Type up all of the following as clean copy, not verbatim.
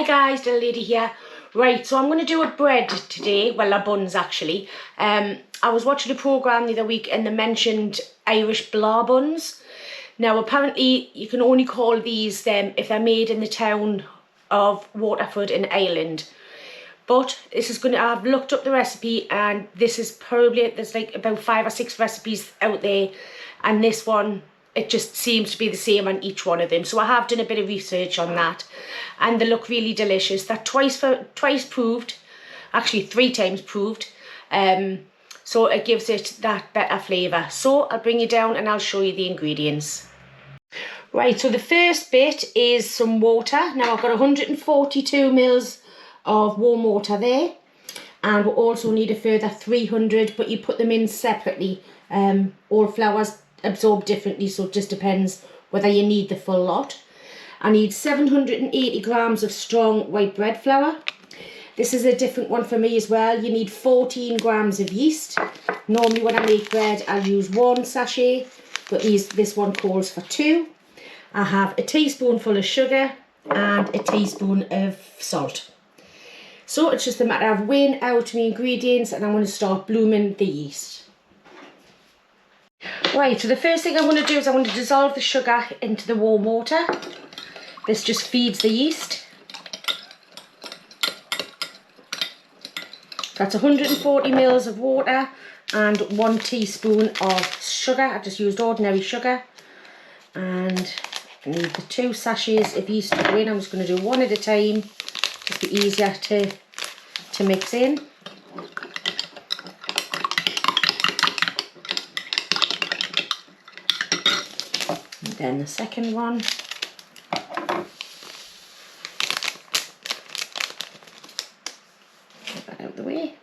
Hi guys, the lady here. Right, so I'm going to do a bread today, well, a buns actually. I was watching a programme the other week and they mentioned Irish Bla Buns. Now apparently you can only call these if they're made in the town of Waterford in Ireland. But this is going to, I've looked up the recipe and this is probably, there's like about 5 or 6 recipes out there, and this one, it just seems to be the same on each one of them. So I have done a bit of research on that and they look really delicious. They're twice proved, actually 3 times proved. So it gives it that better flavour. So I'll bring you down and I'll show you the ingredients. Right, so the first bit is some water. Now I've got 142 mils of warm water there, and we'll also need a further 300, but you put them in separately. All flours absorb differently, so it just depends whether you need the full lot. I need 780 grams of strong white bread flour. This is a different one for me as well. You need 14 grams of yeast. Normally when I make bread I'll use 1 sachet, but this one calls for 2. I have a teaspoonful of sugar and a teaspoon of salt. So it's just a matter of weighing out my ingredients, and I'm going to start blooming the yeast. Right, so the first thing I'm going to do is I'm going to dissolve the sugar into the warm water. This just feeds the yeast. That's 140 mils of water and 1 teaspoon of sugar. I've just used ordinary sugar. And I need the 2 sachets of yeast to go in. I'm just going to do one at a time. Just be easier to mix in. And then the second one. Get that out of the way.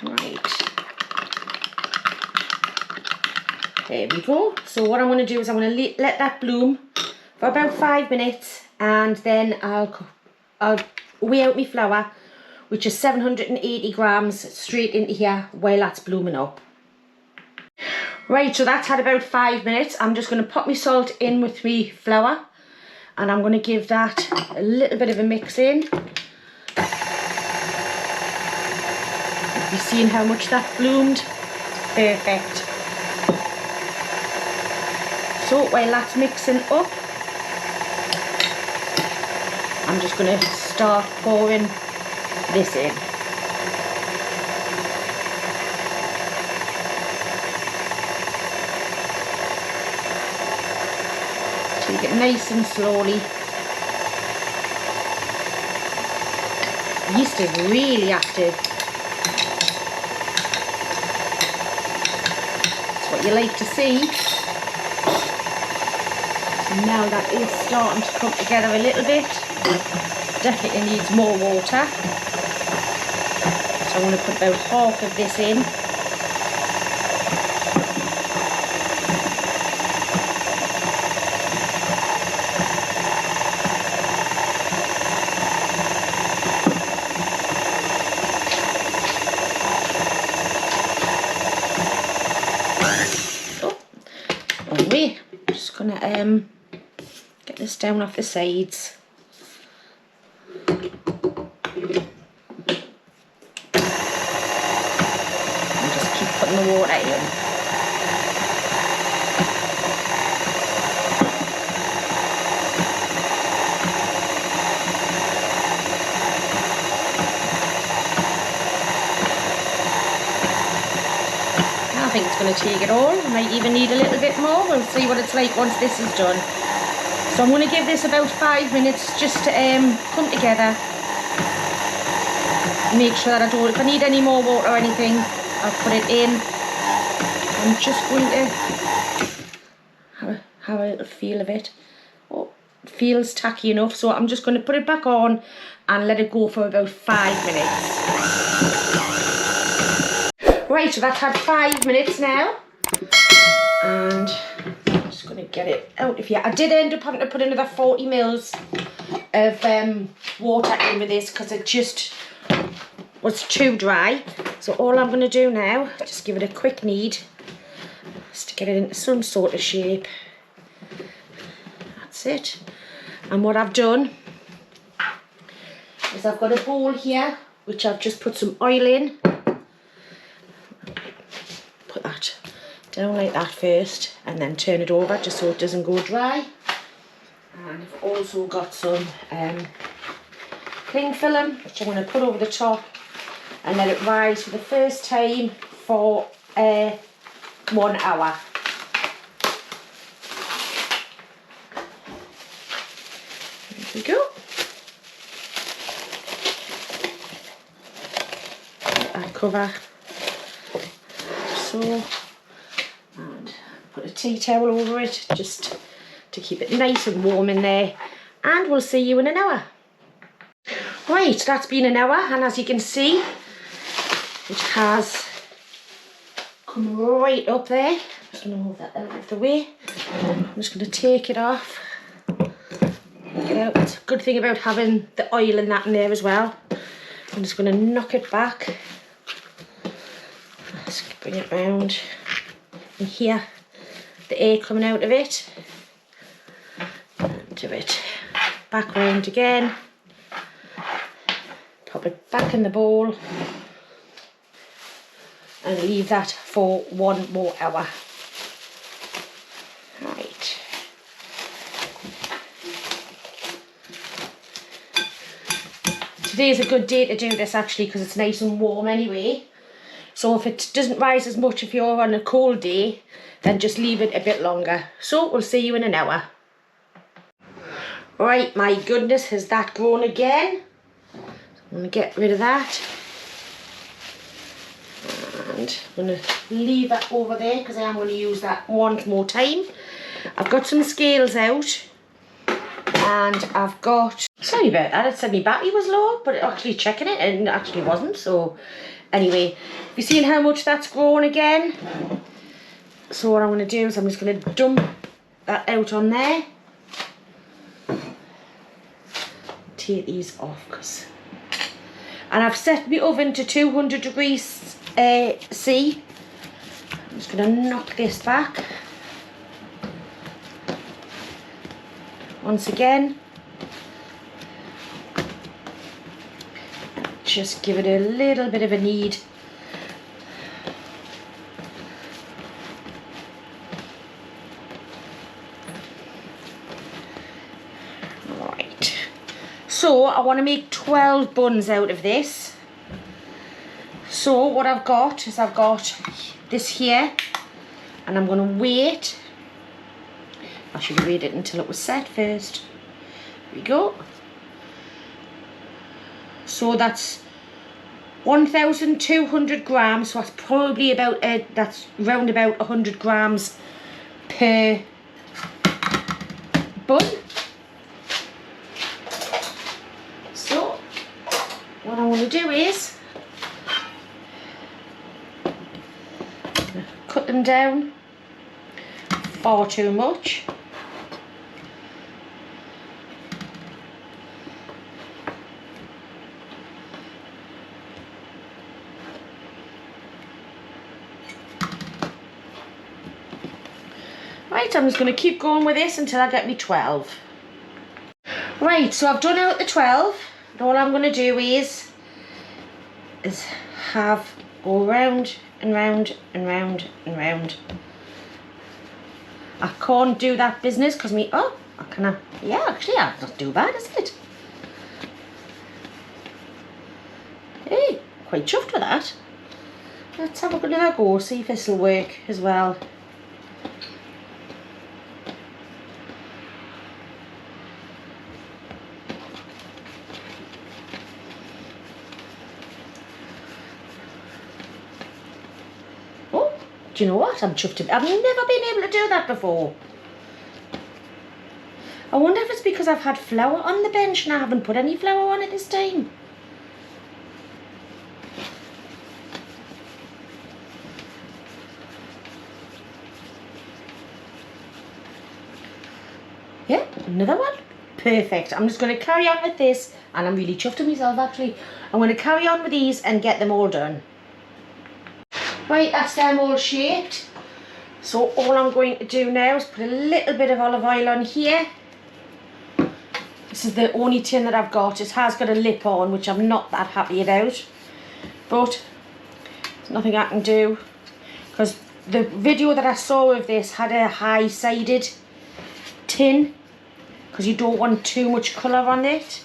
Right. There we go. So what I'm going to do is I'm going to let that bloom for about 5 minutes, and then I'll weigh out my flour, which is 780 grams, straight into here while that's blooming up. Right, so that's had about 5 minutes. I'm just going to pop my salt in with my flour, and I'm going to give that a little bit of a mix in. You've seen how much that bloomed. Perfect. So while that's mixing up, I'm just going to start pouring this in. Take it nice and slowly. Yeast is really active. That's what you like to see. Now that is starting to come together a little bit. Definitely needs more water. So I'm going to put about half of this in. I'm just going to get this down off the sides. And just keep putting the water in. I think it's going to take it all. I might even need a little bit more. We'll see what it's like once this is done. So I'm going to give this about 5 minutes just to come together. Make sure that if I need any more water or anything, I'll put it in. I'm just going to have a little feel of it. Oh, it feels tacky enough, so I'm just going to put it back on and let it go for about 5 minutes. Right, so that's had 5 minutes now. And I'm just going to get it out of here. I did end up having to put another 40 mils of water in with this because it just was too dry. So all I'm going to do now, just give it a quick knead, just to get it into some sort of shape. That's it. And what I've done is I've got a bowl here which I've just put some oil in. Put that down like that first and then turn it over just so it doesn't go dry. And I've also got some cling film which I'm going to put over the top and let it rise for the first time for 1 hour. There we go. That cover so, and put a tea towel over it just to keep it nice and warm in there, and we'll see you in an hour. Right, that's been an hour, and as you can see it has come right up there. I'm just going to move that out of the way. I'm just going to take it off. It's a good thing about having the oil and that in there as well. I'm just going to knock it back. Let's bring it round. And here, the air coming out of it. Do it back round again. Pop it back in the bowl. And leave that for 1 more hour. Right. Today's a good day to do this actually because it's nice and warm anyway. So if it doesn't rise as much if you're on a cold day, then just leave it a bit longer. So we'll see you in an hour. Right, my goodness, has that grown again? So I'm going to get rid of that. And I'm going to leave that over there because I am going to use that one more time. I've got some scales out and I've got, sorry about that, it said my battery was low, but actually checking it and it actually wasn't. So anyway, you've seen how much that's grown again. So what I'm going to do is I'm just going to dump that out on there. Take these off and I've set my oven to 200 degrees C. I'm just going to knock this back. Once again. Just give it a little bit of a knead. Right. So I want to make 12 buns out of this. So what I've got is I've got this here and I'm going to wait. I should have waited until it was set first. There we go. So that's 1,200 grams, so that's probably about, that's round about 100 grams per bun. So what I want to do is cut them down far too much. Right, I'm just going to keep going with this until I get me 12. Right, so I've done out the 12. And all I'm going to do is go round and round and round and round. I can't do that business because yeah, actually that's not too bad, is it? Hey, quite chuffed with that. Let's have another go, see if this will work as well. Do you know what? I'm chuffed. I've never been able to do that before. I wonder if it's because I've had flour on the bench and I haven't put any flour on it this time. Yeah, another one. Perfect. I'm just going to carry on with this and I'm really chuffed with myself actually. I'm going to carry on with these and get them all done. Right, that's them all shaped. So all I'm going to do now is put a little bit of olive oil on here. This is the only tin that I've got. It has got a lip on, which I'm not that happy about. But there's nothing I can do. Because the video that I saw of this had a high-sided tin. Because you don't want too much colour on it.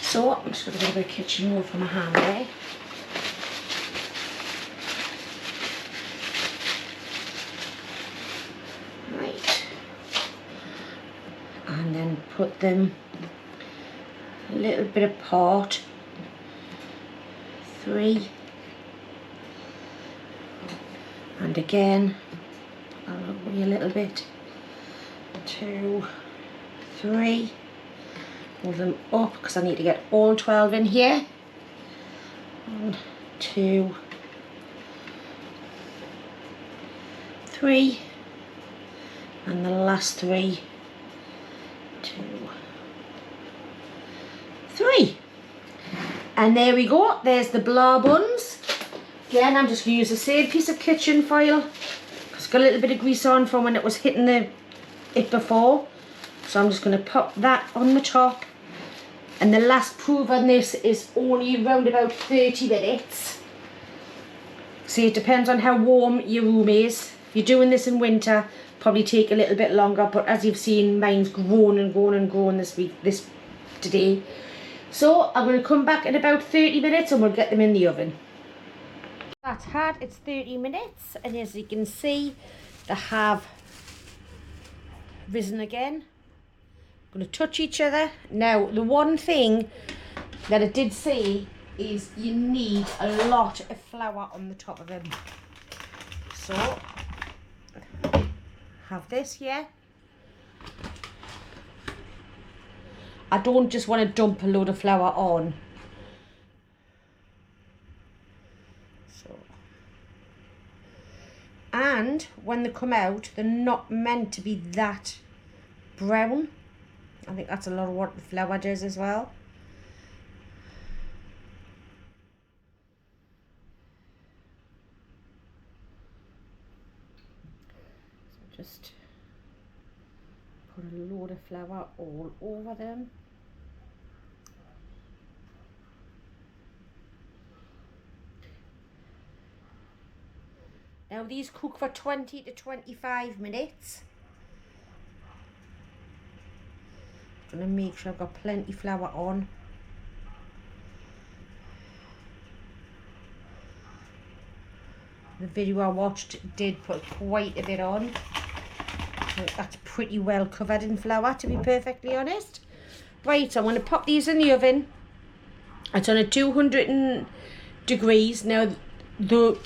So I'm just going to get a bit of kitchen roll for my hand there. Right. And then put them a little bit apart. 3. And again, I'll look a little bit. 2, 3. Move them up because I need to get all 12 in here. 1, 2, 3. And the last 3. 2, 3. And there we go. There's the Bla Buns. Again, I'm just going to use the same piece of kitchen foil. It's got a little bit of grease on from when it was hitting it before. So I'm just going to pop that on the top. And the last proof on this is only around about 30 minutes. See, it depends on how warm your room is. If you're doing this in winter, probably take a little bit longer. But as you've seen, mine's grown and grown and grown today. So I'm going to come back in about 30 minutes and we'll get them in the oven. That's had its 30 minutes, and as you can see, they have risen again. I'm going to touch each other. Now, the one thing that I did say is you need a lot of flour on the top of them. So, have this here. I don't just want to dump a load of flour on. And when they come out, they're not meant to be that brown. I think that's a lot of what the flour does as well. So just put a load of flour all over them. Now these cook for 20 to 25 minutes. I'm going to make sure I've got plenty flour on. The video I watched did put quite a bit on. So that's pretty well covered in flour, to be perfectly honest. Right, so I'm going to pop these in the oven. It's on a 200 degrees. Now the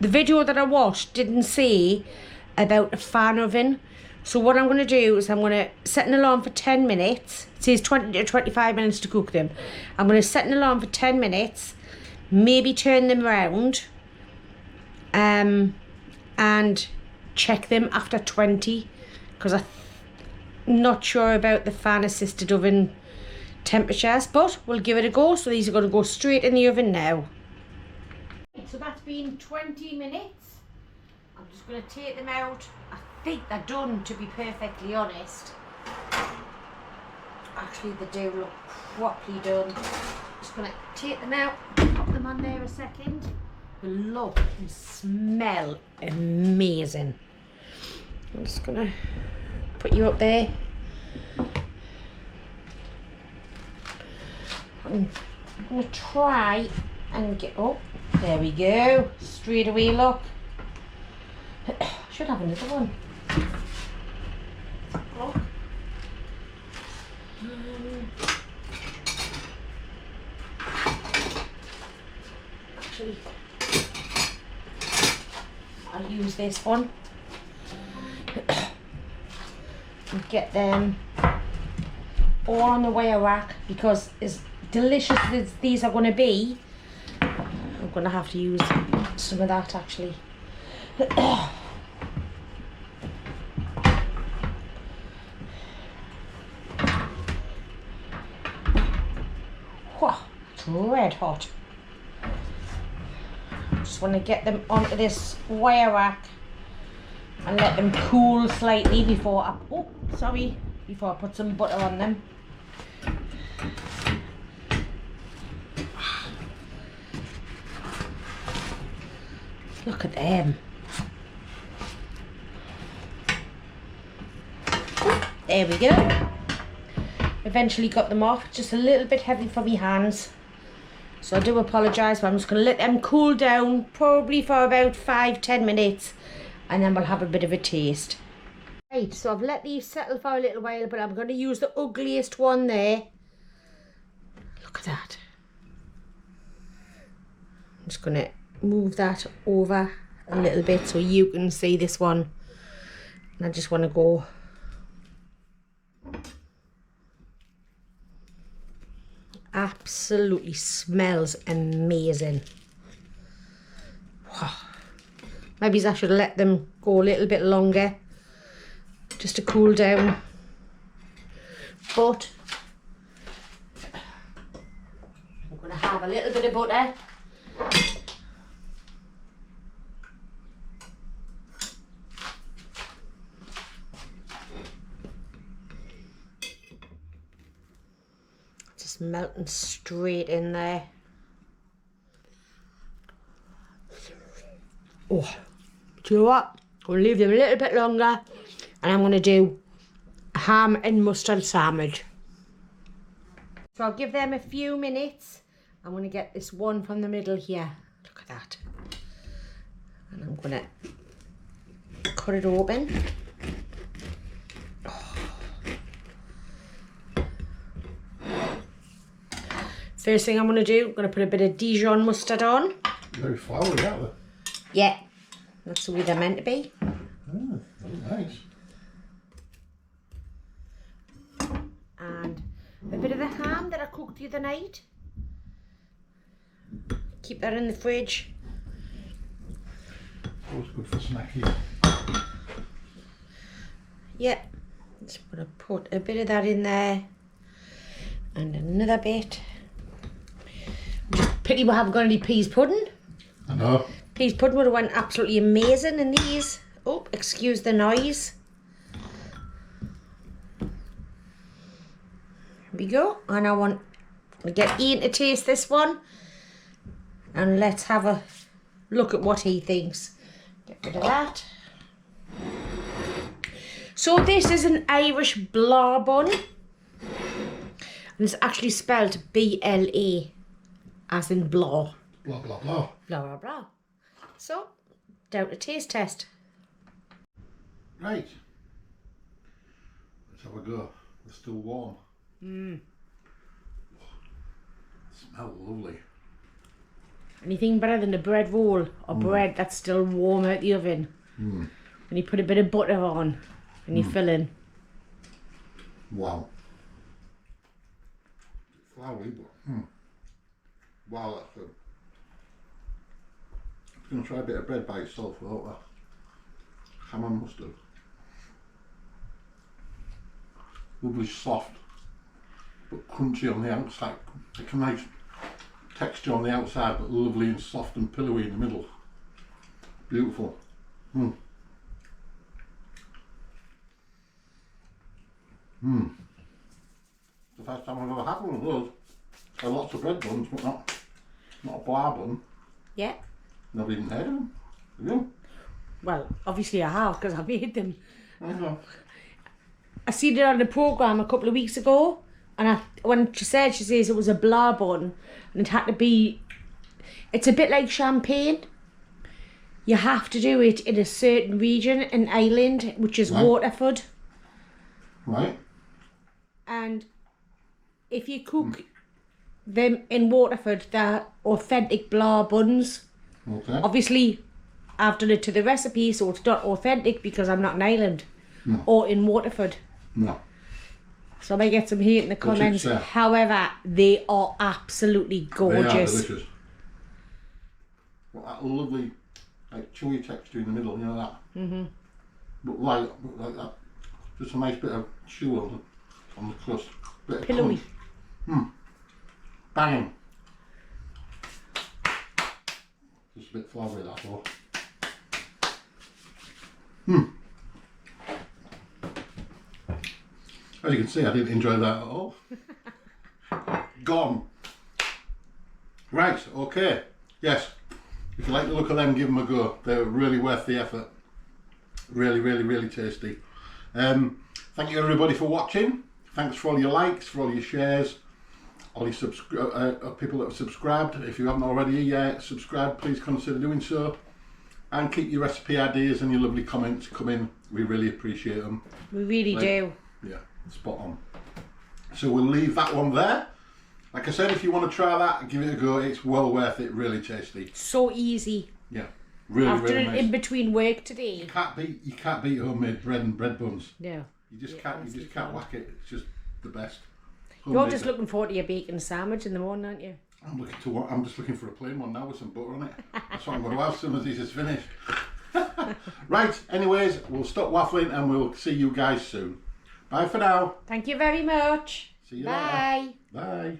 video that I watched didn't say about a fan oven. So what I'm going to do is I'm going to set an alarm for 10 minutes. It says 20 to 25 minutes to cook them. I'm going to set an alarm for 10 minutes. Maybe turn them around. And check them after 20. Because I'm not sure about the fan assisted oven temperatures. But we'll give it a go. So these are going to go straight in the oven now. So that's been 20 minutes. I'm just going to take them out. I think they're done, to be perfectly honest. Actually, they do look properly done. Just going to take them out, pop them on there a second. They look and smell amazing. I'm just going to put you up there. I'm going to try and get up. There we go. Straight away, look. Should have another one. Look. Actually, I'll use this one and get them all on the wire rack, because as delicious as these are going to be, I'm going to have to use some of that actually. Whoa, it's red hot. Just want to get them onto this wire rack and let them cool slightly before I, oh sorry, before I put some butter on them. Look at them. There we go. Eventually got them off. Just a little bit heavy for my hands. So I do apologise, but I'm just going to let them cool down probably for about 5-10 minutes and then we'll have a bit of a taste. Right, so I've let these settle for a little while, but I'm going to use the ugliest one there. Look at that. I'm just going to move that over a little bit so you can see this one. And I just want to go. Absolutely smells amazing. Wow. Maybe I should let them go a little bit longer just to cool down. But I'm going to have a little bit of butter. Just melting straight in there. Oh, do you know what? I'm going to leave them a little bit longer and I'm going to do a ham and mustard sandwich. So I'll give them a few minutes. I'm going to get this one from the middle here. Look at that. And I'm going to cut it open. First thing I'm going to do, I'm going to put a bit of Dijon mustard on. Very floury, aren't they? Yeah, that's the way they're meant to be. Oh, very nice. And a bit of the ham that I cooked the other night. Keep that in the fridge. Always good for snacking. Yeah, just going to put a bit of that in there. And another bit. Just pity we haven't got any peas pudding. I know. Peas pudding would have went absolutely amazing in these. Oh, excuse the noise. Here we go. And I want to get Ian to taste this one. And let's have a look at what he thinks. Get rid of that. So this is an Irish Bla Bun. And it's actually spelled B-L-A, as in blah. Blah, blah, blah. Blah, blah, blah. So, down to taste test. Right. Let's have a go. They're still warm. Smell lovely. Anything better than a bread roll or bread that's still warm out the oven. When you put a bit of butter on and you fill in. Wow. Floury, but wow, that's good. I'm going to try a bit of bread by itself without that ham and mustard. Lovely soft, but crunchy on the outside. Like a nice texture on the outside, but lovely and soft and pillowy in the middle. Beautiful. The first time I've ever had one of those. There are lots of bread buns, but not a Bla Bun. Yeah. Never even heard of them. Have you? Well, obviously I have, because I've made them. I know. I seen it on the programme a couple of weeks ago, and when she says it was a Bla Bun, and it had to be, it's a bit like champagne. You have to do it in a certain region in Ireland, which is Waterford. Right. And if you cook them in Waterford, they're authentic Bla Buns. Okay. Obviously, I've done it to the recipe, so it's not authentic because I'm not in Ireland or in Waterford. No. So I might get some hate in the comments. However, they are absolutely gorgeous. They are delicious. Well, that lovely, like chewy texture in the middle, you know that? But like that. Just a nice bit of chew on the crust. Bit of Pillowy. crunch. Banging. Just a bit floury, that's all. As you can see, I didn't enjoy that at all. Gone. Right, okay. Yes, if you like the look of them, give them a go. They're really worth the effort. Really, really, really tasty. Thank you everybody for watching. Thanks for all your likes, for all your shares, all your people that have subscribed. If you haven't already subscribed, please consider doing so. And keep your recipe ideas and your lovely comments coming. We really appreciate them. We really do. Yeah, spot on. So we'll leave that one there. Like I said, if you want to try that, give it a go. It's well worth it. Really tasty. So easy. Yeah, really, After really it nice. in between work today. You can't beat homemade bread and bread buns. No. You just can't whack it. It's just the best. You're just looking forward to your bacon sandwich in the morning, aren't you? I'm just looking for a plain one now with some butter on it. That's what I'm going to have as soon as this is finished. Right. Anyways, we'll stop waffling and we'll see you guys soon. Bye for now. Thank you very much. See you Bye. later. Bye.